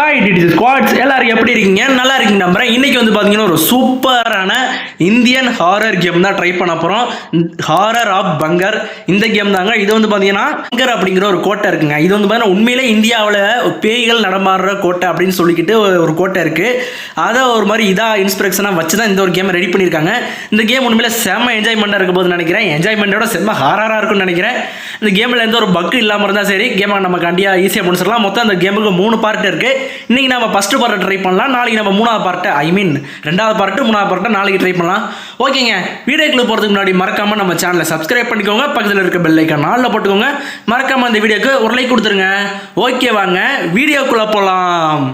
Hi DD squads, எல்லாரும் எப்படி இருக்கீங்க? நல்லா இருக்கீங்க நம்புறேன். இன்னைக்கு வந்து பார்த்தீங்கன்னா ஒரு சூப்பரான இந்தியன் ஹாரர் கேம் தான் ட்ரை பண்ண போகிறோம். ஹாரர் ஆஃப் பங்கர் இந்த கேம் தாங்க. இது வந்து பார்த்தீங்கன்னா பங்கர் அப்படிங்கிற ஒரு கோட்டை இருக்குங்க. இது வந்து பார்த்தீங்கன்னா உண்மையிலே இந்தியாவில் பேய்கள் நடமாடுற கோட்டை அப்படின்னு சொல்லிக்கிட்டு ஒரு கோட்டை இருக்குது. அதை ஒரு மாதிரி இதாக இன்ஸ்பிரேஷனாக வச்சு தான் இந்த ஒரு கேமை ரெடி பண்ணியிருக்காங்க. இந்த கேம் உண்மையிலே செம்ம என்ஜாய்மெண்ட்டாக இருக்க போதுன்னு நினைக்கிறேன். என்ஜாய்மெண்ட்டோட செம்ம ஹாரராக இருக்கும்னு நினைக்கிறேன். இந்த கேமில் எந்த ஒரு பக்கு இல்லாமல் இருந்தால் சரி, கேமை நம்ம கண்டிப்பாக ஈஸியாக முடிச்சிடலாம். மொத்தம் அந்த கேமுக்கு 3 பார்ட் இருக்குது. இன்னைக்கு நம்ம ஃபர்ஸ்ட் பார்ட் ட்ரை பண்ணலாம். நாளைக்கு நம்ம 3வது பார்ட், ரெண்டாவது பார்ட் 3வது பார்ட் நாளைக்கு ட்ரை பண்ணலாம். ஓகேங்க, வீடியோக்குள்ள போகிறதுக்கு முன்னாடி மறக்காம நம்ம சேனலை சப்ஸ்கிரைப் பண்ணிக்கோங்க. பக்கத்தில் இருக்க பெல் ஐக்கான் ஆல்ல போட்டுக்கோங்க. மறக்காம இந்த வீடியோக்கு ஒரு லைக் கொடுத்துருங்க. ஓகே, வாங்க வீடியோக்குள்ள போகலாம்.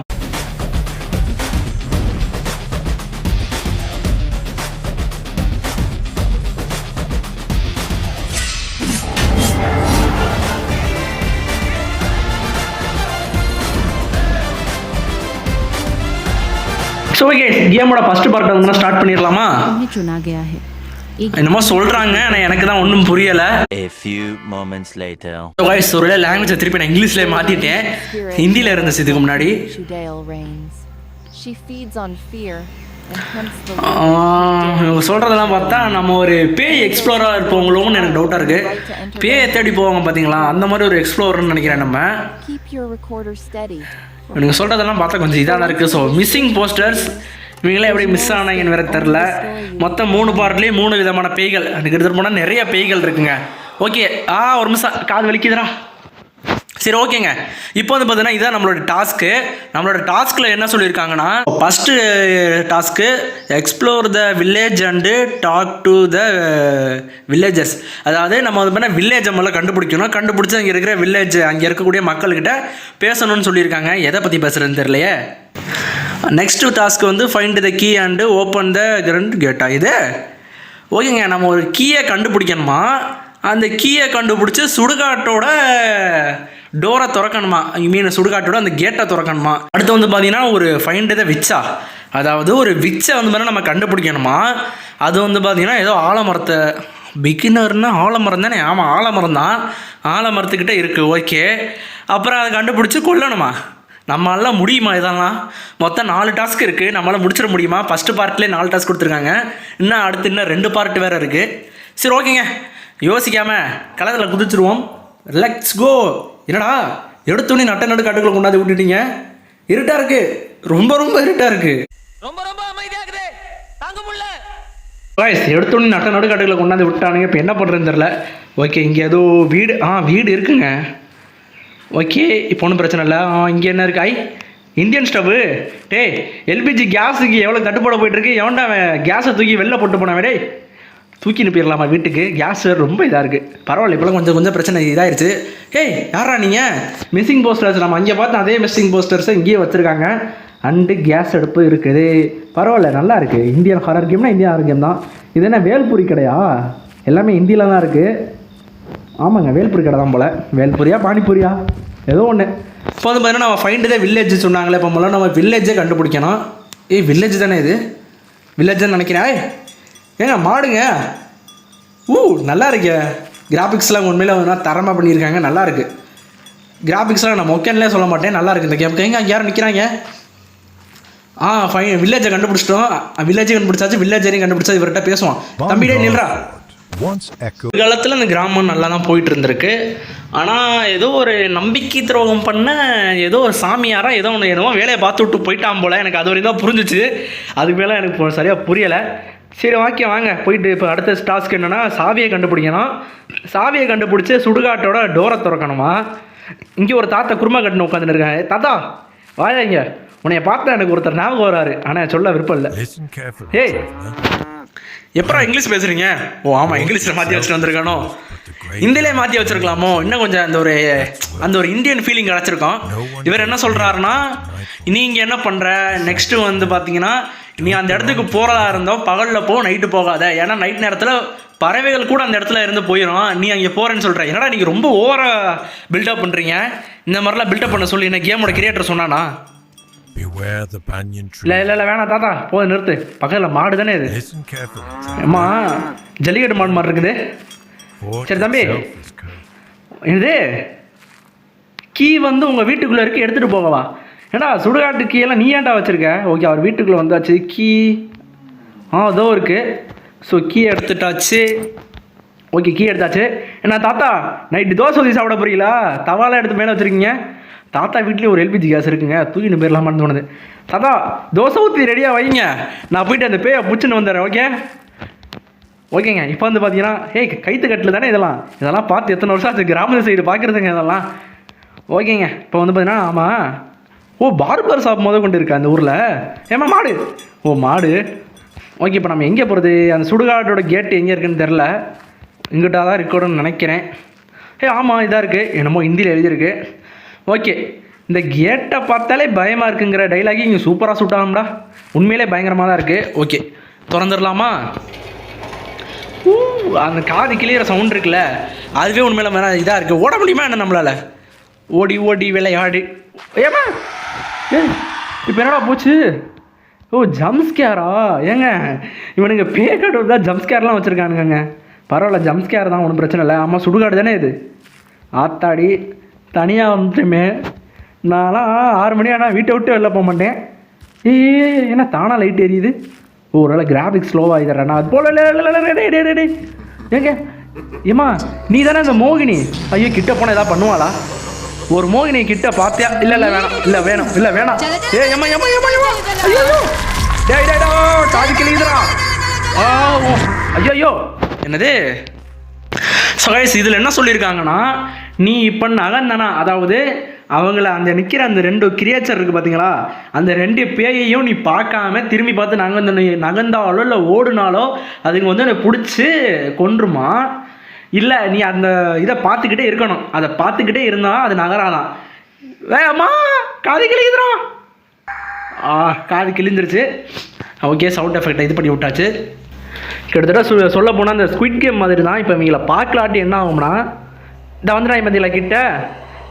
ஸோ ஓகே, கேமோட ஃபர்ஸ்ட் பார்ட் வந்து ஸ்டார்ட் பண்ணிடலாமா? என்னமோ சொல்றாங்க, ஆனால் எனக்கு தான் ஒன்றும் புரியலை. A few moments later. So guys, ஒரு லாங்குவேஜை திருப்பி நான் இங்கிலீஷ்லேயே மாற்றிட்டேன். ஹிந்தியில் இருந்துச்சு இதுக்கு முன்னாடி. இவங்க சொல்கிறதெல்லாம் பார்த்தா நம்ம ஒரு பேய் எக்ஸ்ப்ளோராக இருப்பவங்களோன்னு எனக்கு டவுட்டாக இருக்குது. பேயை தேடி போவாங்க பார்த்தீங்களா, அந்த மாதிரி ஒரு எக்ஸ்ப்ளோரர்னு நினைக்கிறேன் நம்ம. நீங்கள் சொல்கிறதெல்லாம் பார்த்தா கொஞ்சம் இதாக தான் இருக்குது. ஸோ மிஸ்ஸிங் போஸ்டர்ஸ், இவங்களே எப்படி மிஸ் ஆனாங்கன்னு வேறு தெரில. மொத்தம் 3 பார்ட்லேயே 3 விதமான பேய்கள். அதுக்கு எடுத்துகிட்டு போனால் நிறைய பேய்கள் இருக்குங்க. ஓகே, ஒரு நிமிஷம், காது வலிக்குதுடா. சரி, ஓகேங்க. இப்போ வந்து பார்த்தீங்கன்னா இதான் நம்மளோட டாஸ்க்கு. நம்மளோட டாஸ்கில் என்ன சொல்லியிருக்காங்கன்னா, first task explore the village and talk to the villagers. அதாவது நம்ம வந்து பார்த்தீங்கன்னா வில்லேஜை முதல்ல கண்டுபிடிக்கணும். கண்டுபிடிச்சி அங்கே இருக்கிற வில்லேஜ், அங்கே இருக்கக்கூடிய மக்கள்கிட்ட பேசணும்னு சொல்லியிருக்காங்க. எதை பற்றி பேசுகிறதுன்னு தெரியலையே. நெக்ஸ்ட்டு டாஸ்க்கு வந்து find the key and open the grand கேட்டா. இது ஓகேங்க, நம்ம ஒரு கீயை கண்டுபிடிக்கணுமா. அந்த கீயை கண்டுபிடிச்சி சுடுகாட்டோட டோரை திறக்கணுமா, சுடுகாட்டோட அந்த கேட்டை திறக்கணுமா. அடுத்து வந்து பார்த்தீங்கன்னா ஒரு ஃபைண்ட் த விச்சா, அதாவது ஒரு விச்சை வந்து மாதிரி நம்ம கண்டுபிடிக்கணுமா. அது வந்து பார்த்தீங்கன்னா ஏதோ ஆலமரத்தை, பிகினர்னா ஆலமரம் தானே? ஆமாம், ஆலமரம் தான். ஆலமரத்துக்கிட்ட இருக்குது. ஓகே, அப்புறம் அதை கண்டுபிடிச்சி கொல்லணுமா. நம்மளால முடியுமா இதெல்லாம்? மொத்தம் 4 டாஸ்க் இருக்குது. நம்மளால் முடிச்சிட முடியுமா? ஃபஸ்ட்டு பார்ட்லேயே 4 டாஸ்க் கொடுத்துருக்காங்க. இன்னும் அடுத்து இன்னும் 2 பார்ட் வேறு இருக்குது. சரி, ஓகேங்க, யோசிக்காமல் களத்தில் குதிச்சிருவோம். Let's go. என்னடா எடுத்தோடனே நடு காட்டுக்குள்ள கொண்டாந்து விட்டுட்டீங்க? இருட்டாக இருக்குது, ரொம்ப ரொம்ப இருட்டாக இருக்குது. எடுத்தோடனே நடு காட்டுக்குள்ள கொண்டாந்து விட்டானுங்க. இப்போ என்ன பண்ணுறதுன்னு தெரில. ஓகே, இங்கே ஏதோ வீடு இருக்குங்க. ஓகே, இப்போ ஒன்றும் பிரச்சனை இல்லை. இங்கே என்ன இருக்கு? Indian stove. எல்பிஜி கேஸுக்கு எவ்வளோ தட்டுப்பாடு போயிட்டுருக்கு. எவன்டா கேஸை தூக்கி வெளில போட்டு போனவன்? தூக்கின்னு போயிடலாமா வீட்டுக்கு? கேஸ் ரொம்ப இதாக இருக்குது. பரவாயில்ல, இப்போலாம் கொஞ்சம் பிரச்சனை இதாகிடுச்சு. யாரா நீங்கள்? மிஸ்ஸிங் போஸ்டர்ஸ் நம்ம அங்கே பார்த்தோம், அதே மிஸ்ஸிங் போஸ்டர்ஸை இங்கேயே வச்சுருக்காங்க. அண்டு கேஸ் அடுப்பு இருக்குது. பரவாயில்ல, நல்லா இருக்குது. இந்தியன் ஹாரர் கேம்னா இந்தியன் ஹாரர் கேம் தான். இது என்ன வேல்பூரி கடையா? எல்லாமே ஹிந்தியில் தான் இருக்குது. ஆமாங்க, வேல்பூரி கடை தான் போல். வேல்பூரியா பானிபூரியா ஏதோ ஒன்று. இப்போ வந்து பார்த்தீங்கன்னா நம்ம ஃபைண்ட் த வில்லேஜ் சொன்னாங்களே. இப்போ முதல்ல நம்ம வில்லேஜை கண்டுபிடிக்கணும். வில்லேஜ் தானே இது? வில்லேஜ்னு நினைக்கிறேன். ஏங்க மாடுங்க. நல்லா இருக்கு. கிராஃபிக்ஸ்லாம் உண்மையில் வந்து தரமாக பண்ணியிருக்காங்க. நல்லா இருக்குது கிராஃபிக்ஸ்லாம். நான் மொக்கன்லேயே சொல்ல மாட்டேன், நல்லா இருக்குது இந்த கேமுக்கு. எங்கே யாரும் நிற்கிறாங்க? ஃபைன், வில்லேஜை கண்டுபிடிச்சிட்டோம். வில்லேஜை கண்டுபிடிச்சாச்சு. வில்லேஜரையும் கண்டுபிடிச்சா இவர்கிட்ட பேசுவோம். தம்பிடே நில்றா. காலத்தில் இந்த கிராமம் நல்லா தான் போயிட்டு இருந்திருக்கு. ஆனால் ஏதோ ஒரு நம்பிக்கை துரோகம் பண்ண ஏதோ ஒரு சாமியாராக ஏதோ ஒன்று வேலையை பார்த்து விட்டு போயிட்டான் போல். எனக்கு அது வரையும் தான் புரிஞ்சிச்சு. அதுக்கு மேலே எனக்கு சரியாக புரியலை. சரி, ஓகே, வாங்க போயிட்டு இப்போ அடுத்த டாஸ்க் என்னென்னா சாவியை கண்டுபிடிக்கணும். சாவியை கண்டுபிடிச்சி சுடுகாட்டோட டோரை திறக்கணுமா. இங்கே ஒரு தாத்தா குருமா கட்டுன்னு உட்காந்துட்டு இருக்காங்க. தாத்தா வாயா, இங்கே உன்னைய பார்த்தா எனக்கு ஒருத்தர் ஞாபகம் வராரு, ஆனால் சொல்ல விருப்பம் இல்லை. எப்படா இங்கிலீஷ் பேசுகிறீங்க? ஆமாம், இங்கிலீஷில் மாற்றி வச்சுட்டு வந்திருக்கானோ. இந்தியிலே மாற்றி வச்சுருக்கலாமோ, இன்னும் கொஞ்சம் அந்த ஒரு இந்தியன் ஃபீலிங் கிடச்சிருக்கோம். இவர் என்ன சொல்கிறாருன்னா, நீங்கள் என்ன பண்ணுற நெக்ஸ்ட்டு வந்து பார்த்தீங்கன்னா, நீ அந்த இடத்துக்கு போகிறதா இருந்தோம் பகலில் போ, நைட்டு போகாத. ஏன்னா நைட் நேரத்தில் பறவைகள் கூட அந்த இடத்துல இருந்து போயிடும். நீ அங்கே போகிறேன்னு சொல்கிற. என்னடா நீங்கள் ரொம்ப ஓவராக பில்டப் பண்ணுறீங்க. இந்த மாதிரிலாம் பில்டப் பண்ண சொல்லி என்ன கேமோட கிரியேட்டர் சொன்னானா? இல்லை வேணாம் தாத்தா, போது நிறுத்து. பக்கத்தில் மாடு தானே இது? அம்மா, ஜல்லிக்கட்டு மாடு மாதிரி இருக்குது. சரி தம்பி, இது கீ வந்து உங்கள் வீட்டுக்குள்ளே இருக்குது, எடுத்துகிட்டு போகவா? ஏடா சுடுகாட்டு கீ எல்லாம் நீ ஏன்டா வச்சுருக்க? ஓகே அவர் வீட்டுக்குள்ளே வந்தாச்சு. கீ அதோ இருக்குது. ஸோ கீ எடுத்துட்டாச்சு. ஓகே கீ எடுத்தாச்சு. என்ன தாத்தா நைட்டு தோசை ஊற்றி சாப்பிட போகிறீங்களா? தவாலாம் எடுத்து மேலே வச்சுருக்கீங்க. தாத்தா வீட்லேயும் ஒரு எல்பிஜி கேஸ் இருக்குங்க, தூக்கிட்டு போயிடலாமான்னு தோணுது. தாத்தா தோசை ஊற்றி ரெடியாக வைங்க, நான் போயிட்டு அந்த பேயை பிடிச்சின்னு வந்துடுறேன். ஓகே ஓகேங்க. இப்போ வந்து பார்த்தீங்கன்னா கைத்து கட்டில் தானே இதெல்லாம் பார்த்து எத்தனை வருஷம் ஆச்சு கிராமத்து சைடு பார்க்குறதுங்க இதெல்லாம். ஓகேங்க. இப்போ வந்து பார்த்தீங்கன்னா ஆமாம், பார்பர் ஷாப் கொண்டு இருக்கா அந்த ஊரில். ஏமா மாடு? மாடு. ஓகே இப்போ நம்ம எங்கே போகிறது? அந்த சுடுகாட்டோட கேட்டு எங்கே இருக்குன்னு தெரில, இங்கிட்ட தான் இருக்கணும்னு நினைக்கிறேன். ஆமாம் இதாக இருக்குது, என்னமோ ஹிந்தியில் எழுதியிருக்கு. ஓகே இந்த கேட்டை பார்த்தாலே பயமாக இருக்குங்கிற டைலாகி இங்கே சூப்பராக சூட் ஆகும்டா, உண்மையிலே பயங்கரமாக தான் இருக்குது. ஓகே திறந்துடலாமா? அந்த காது கிளியிற சவுண்ட் இருக்குல்ல, அதுவே உண்மையில வேணா இதாக இருக்குது. ஓட முடியுமா என்ன நம்மளால்? ஓடி ஓடி விளையாடு. ஏமா இப்போ என்னடா போச்சு? ஜம்ஸ்கேரா? ஏங்க இவனுங்க பேக்காடு தான் ஜம்ஸ்கேர்லாம் வச்சுருக்கானுங்க. பரவாயில்ல ஜம்ஸ்கேர் தான், ஒன்றும் பிரச்சனை இல்லை. ஆமாம் சுடுகாடு தானே இது. ஆத்தாடி தனியாக வந்துட்டுமே. நான்லாம் 6 மணி ஆனால் வீட்டை விட்டு வெளில போக மாட்டேன். ஏன்னா தானாக லைட் எரியுது. ஓரளவு கிராஃபிக்ஸ் ஸ்லோவாக இதுறேண்ணா அது போல. ஏங்க ஏம்மா நீ தானே இந்த மோகினி? ஐயோ கிட்ட போனால் எதாவது பண்ணுவாளா? ஒரு மோகினி கிட்ட பார்த்தியா? இல்லை வேணாம், இல்லை வேணாம். ஏம்மா ஏம்மா ஏம்மா ஏம்மா ஐயோ டேடா காது கிளியுதுடா. ஐயோ என்னது? சகைஸ் இதில் என்ன சொல்லியிருக்காங்கன்னா, நீ இப்போ நகர்ந்தானா, அதாவது அவங்கள அந்த நிற்கிற அந்த 2 கிரியேச்சர் இருக்குது பார்த்தீங்களா, அந்த 2 பேயையும் நீ பார்க்காம திரும்பி பார்த்து நகர்ந்தாலோ இல்லை ஓடுனாலோ அதுங்க வந்து என்னை பிடிச்சி கொன்றுமா. இல்லை நீ அந்த இதை பார்த்துக்கிட்டே இருக்கணும், அதை பார்த்துக்கிட்டே இருந்தால் அது நகராதான். அம்மா காது கிழிதுரா. காது கிழிந்துருச்சு. ஓகே சவுண்ட் எஃபெக்டை இது பண்ணி விட்டாச்சு. கிட்டத்தட்ட சொல்ல போனால் அந்த ஸ்குவிட் கேம் மாதிரி தான். இப்போ இவங்களை பார்க்கலாட்டி என்ன ஆகும்னா, இந்த வந்துடா பார்த்தீங்களா கிட்ட,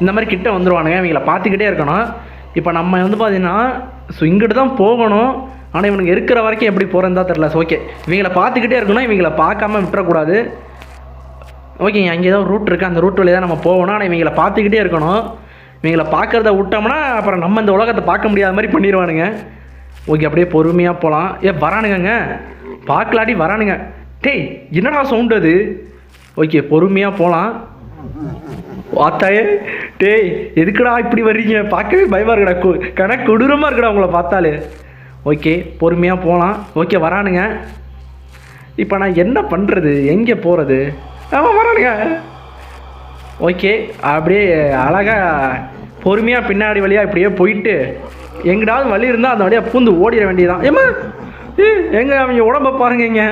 இந்த மாதிரி கிட்ட வந்துடுவானுங்க. இவங்களை பார்த்துக்கிட்டே இருக்கணும். இப்போ நம்ம வந்து பார்த்தீங்கன்னா இங்கிட்டு தான் போகணும், ஆனால் இவனுக்கு இருக்கிற வரைக்கும் எப்படி போகிறேன்னு தான் தெரில. ஓகே இவங்களை பார்த்துக்கிட்டே இருக்கணும், இவங்களை பார்க்காம விட்டுறக்கூடாது. ஓகேங்க அங்கே ஏதோ ரூட் இருக்குது, அந்த ரூட் வழியாக தான் நம்ம போகணும். ஆனால் இவங்களை பார்த்துக்கிட்டே இருக்கணும். இவங்களை பார்க்குறத விட்டோம்னா அப்புறம் நம்ம இந்த உலகத்தை பார்க்க முடியாத மாதிரி பண்ணிடுவானுங்க. ஓகே அப்படியே பொறுமையாக போகலாம். வரானுங்க பார்க்கலாட்டி வரானுங்க. டேய் என்னடா சவுண்டு அது? ஓகே பொறுமையாக போகலாம். பார்த்தாயே டேய் எதுக்குடா இப்படி வர்றீங்க? பார்க்கவே பயமாக இருக்குடா, கணக்கு கொடூரமாக இருக்குடா உங்களை பார்த்தாலே. ஓகே பொறுமையாக போகலாம். ஓகே வரானுங்க. இப்போ நான் என்ன பண்ணுறது, எங்கே போகிறது? ஆமாம் வரானுங்க. ஓகே அப்படியே அழகாக பொறுமையாக பின்னாடி வழியாக இப்படியே போயிட்டு எங்கிட்டாவது வழி இருந்தால் அந்த வழியாக பூந்து ஓடிட வேண்டியதான். ஏம்மா எங்க அவங்க உடம்ப பாருங்க.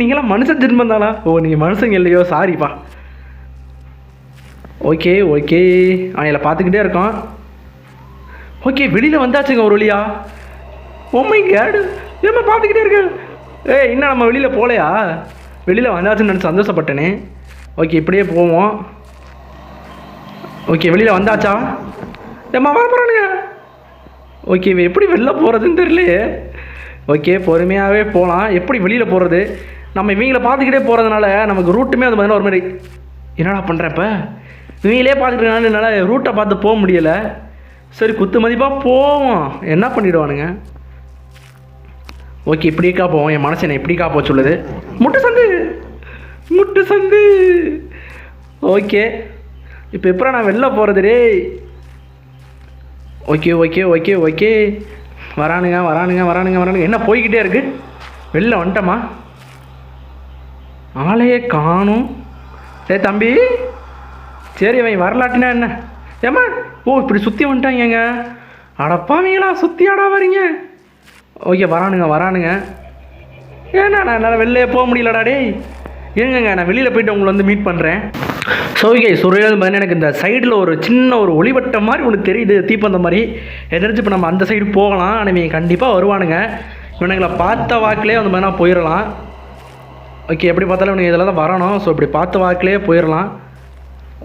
நீங்களாம் மனுஷன் ஜென்மம் தானா? நீங்கள் மனுஷங்க இல்லையோ, சாரிப்பா. ஓகே அவங்கள பார்த்துக்கிட்டே இருக்கோம். ஓகே வெளியில் வந்தாச்சுங்க ஒரு வழியா. மை காட் ஏம்மா பார்த்துக்கிட்டே இருக்கேன். இன்னும் நம்ம வெளியில் போகலையா? வெளியில் வந்தாச்சுன்னு நினச்சி சந்தோஷப்பட்டேனே. ஓகே இப்படியே போவோம். ஓகே வெளியில் வந்தாச்சா? ஏம்மா வர போகிறானுங்க. ஓகே எப்படி வெளில போகிறதுன்னு தெரியலையே. ஓகே பொறுமையாகவே போகலாம். எப்படி வெளியில் போகிறது? நம்ம இவங்களை பார்த்துக்கிட்டே போகிறதுனால நமக்கு ரூட்டுமே அது மாதிரி ஒரு மாதிரி என்னடா பண்ணுறேன். இப்போ இவங்களே பார்த்துக்கிட்டனால என்னால் ரூட்டை பார்த்து போக முடியலை. சரி குத்து மதிப்பாக போவோம், என்ன பண்ணிவிடுவானுங்க. ஓகே இப்படிக்கா போவோம். என் மனசு என்ன இப்படிக்கா போக சொல்லுது. முட்டு சந்து. ஓகே இப்போ எப்போ நான் வெளில போகிறது ரே? ஓகே வரானுங்க. என்ன போய்கிட்டே இருக்கு? வெளில வந்துட்டோமா? ஆளையே காணும். தம்பி சரி அவன் வரலாட்டினா என்ன? ஏம்மா இப்படி சுற்றி வந்துட்டாங்க. அடப்பாவீங்களா சுற்றி ஆடா வரீங்க? ஓகே வரானுங்க. ஏன்னா நான் என்னால் வெளிலே போக முடியலடா டேய். ஏங்க நான் வெளியில் போய்ட்டு உங்களை வந்து மீட் பண்ணுறேன். ஸோ ஓகே பார்த்தீங்கன்னா எனக்கு இந்த சைடில் ஒரு சின்ன ஒரு ஒளிவட்டம் மாதிரி ஒன்று தெரியுது, தீப்பந்த மாதிரி. எதிர்த்து இப்போ நம்ம அந்த சைடு போகலாம். ஆனால் இவங்க கண்டிப்பாக வருவானுங்க. இவனுங்களை பார்த்த வாக்கிலே வந்து பார்த்தீங்கன்னா போயிடலாம். ஓகே எப்படி பார்த்தாலும் இவனுக்கு இதில் தான் வரணும். ஸோ இப்படி பார்த்த வாக்கிலே போயிடலாம்.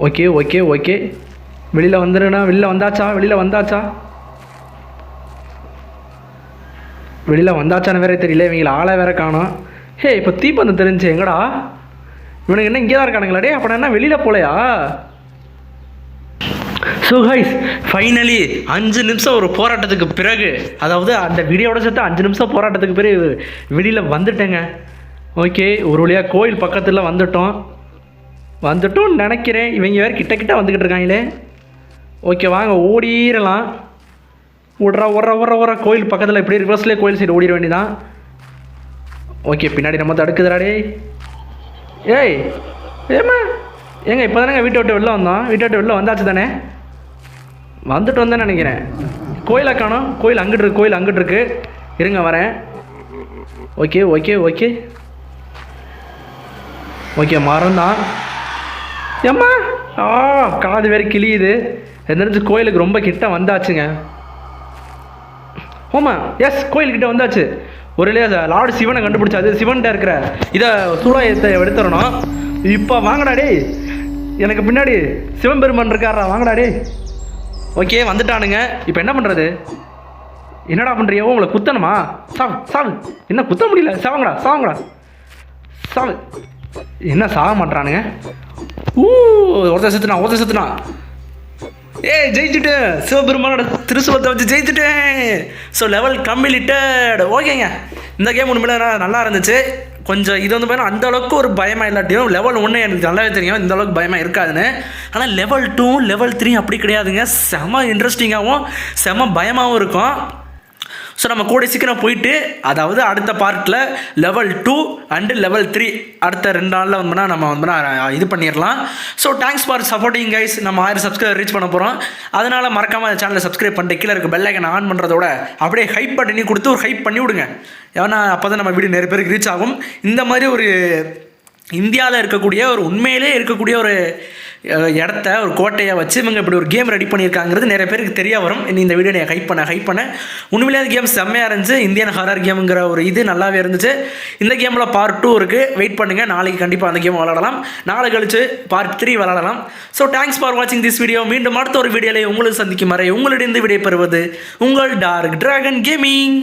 ஓகே வெளியில் வந்துடுண்ணா. வெளியில் வந்தாச்சான்னு வேற தெரியல. இவங்களை ஆளை வேற காணும். இப்போ தீப்பந்தம் தெரிஞ்சு எங்கடா? இவனுக்கு என்ன இங்கே தான் இருக்கானுங்களா டே? அப்போ என்ன வெளியில் போகலையா? ஸோ கைஸ் ஃபைனலி 5 நிமிஷம் ஒரு போராட்டத்துக்கு பிறகு, அதாவது அந்த வீடியோட சேர்த்து 5 நிமிஷம் போராட்டத்துக்கு பிறகு வெளியில் வந்துட்டேங்க. ஓகே, ஒரு வழியாக கோயில் பக்கத்தில் வந்துட்டோம்னு நினைக்கிறேன். இவங்க வேறு கிட்ட வந்துக்கிட்டு இருக்காங்களே. ஓகே வாங்க ஓடிடலாம். ஓடுறா கோயில் பக்கத்தில் இப்படி ரிவர்ஸ்லேயே கோயில் சைடு ஓடிட வேண்டியதான். ஓகே, பின்னாடி நம்ம தடுக்குதுடாடே. ஏய் ஏம்மா ஏங்க இப்போ தானேங்க வீட்டை விட்டு வெளில வந்தாச்சு தானே? வந்துட்டு வந்தேன்னு நினைக்கிறேன். கோயிலை காணோம். கோயில் அங்கிட்டு இருக்கு. இருங்க வரேன். ஓகே மறந்தான். ஏம்மா காது வேறு கிளியுது. எந்திரிச்சு கோயிலுக்கு ரொம்ப கிட்ட வந்தாச்சுங்க. ஆமா எஸ், கோயில்கிட்ட வந்தாச்சு. ஒரு இல்லையா லார்டு சிவனை கண்டுபிடிச்சாது. சிவன்கிட்ட இருக்கிற இதை சூடாயத்தை எடுத்துடணும். இப்போ வாங்கடா டே, எனக்கு பின்னாடி சிவபெருமான் இருக்காரா, வாங்கடா டே. ஓகே வந்துட்டானுங்க. இப்போ என்ன பண்ணுறது? என்னடா பண்ணுறியோ? உங்களை குத்தணுமா? சாவு. என்ன குத்த முடியல? சாவுங்கடா. என்ன சாக மாட்டானுங்க? ஒருத்தர் செத்துனா. ஜெயிச்சுட்டேன். சிவபெருமானோட திருசுவத்தை வச்சு ஜெயிச்சுட்டேன். So level completed. ஓகேங்க, இந்த கேம் உண்மையில நல்லா இருந்துச்சு. கொஞ்சம் இது வந்து பார்த்தீங்கன்னா அந்த அளவுக்கு ஒரு பயமாக இல்லாட்டியும் லெவல் 1 எனக்கு நல்லாவே தெரியும் இந்த அளவுக்கு பயமாக இருக்காதுன்னு. ஆனால் லெவல் 2 லெவல் 3 அப்படி கிடையாதுங்க. செம இன்ட்ரெஸ்டிங்காகவும் செம பயமாகவும் இருக்கும். ஸோ நம்ம கூட சீக்கிரம் போயிட்டு, அதாவது அடுத்த பார்ட்டில் லெவல் 2 அண்டு லெவல் 3 அடுத்த 2 நாளில் வந்து நம்ம இது பண்ணிடலாம். So thanks for supporting guys. நம்ம 1000 சப்ஸ்கிரைபர் ரீச் பண்ண போகிறோம். அதனால் மறக்காமல் சேனலை சப்ஸ்கிரைப் பண்ணிட்டு கீழே இருக்க பெல் ஐக்கனை ஆன் பண்ணுறதோட அப்படியே ஹைப் பட்டனி கொடுத்து ஒரு ஹைப் பண்ணி விடுங்க. ஏன்னா அப்போ தான் நம்ம வீடியோ நிறைய பேருக்கு ரீச் ஆகும். இந்த மாதிரி ஒரு இந்தியாவில் இருக்கக்கூடிய ஒரு உண்மையிலே இருக்கக்கூடிய ஒரு இடத்த ஒரு கோட்டையை வச்சு இவங்க இப்படி ஒரு கேம் ரெடி பண்ணியிருக்காங்கிறது நிறைய பேருக்கு தெரிய வரும். இந்த வீடியோ நான் ஹைப் பண்ண உண்மையிலே கேம் செம்மையாக இருந்துச்சு. இந்தியன் ஹாரர் கேமுங்கிற ஒரு இது நல்லாவே இருந்துச்சு. இந்த கேமில் பார்ட் 2 இருக்குது. வெயிட் பண்ணுங்கள், நாளைக்கு கண்டிப்பாக அந்த கேம் விளாடலாம். நாளை கழிச்சு பார்ட் 3 விளாடலாம். ஸோ தேங்க்ஸ் ஃபார் வாட்சிங் திஸ் வீடியோ. மீண்டும் அடுத்த ஒரு வீடியோவில் உங்களுக்கு சந்திக்கும் வரை உங்களிடம் விடை பெறுவது உங்கள் டார்க் டிராகன் கேமிங்.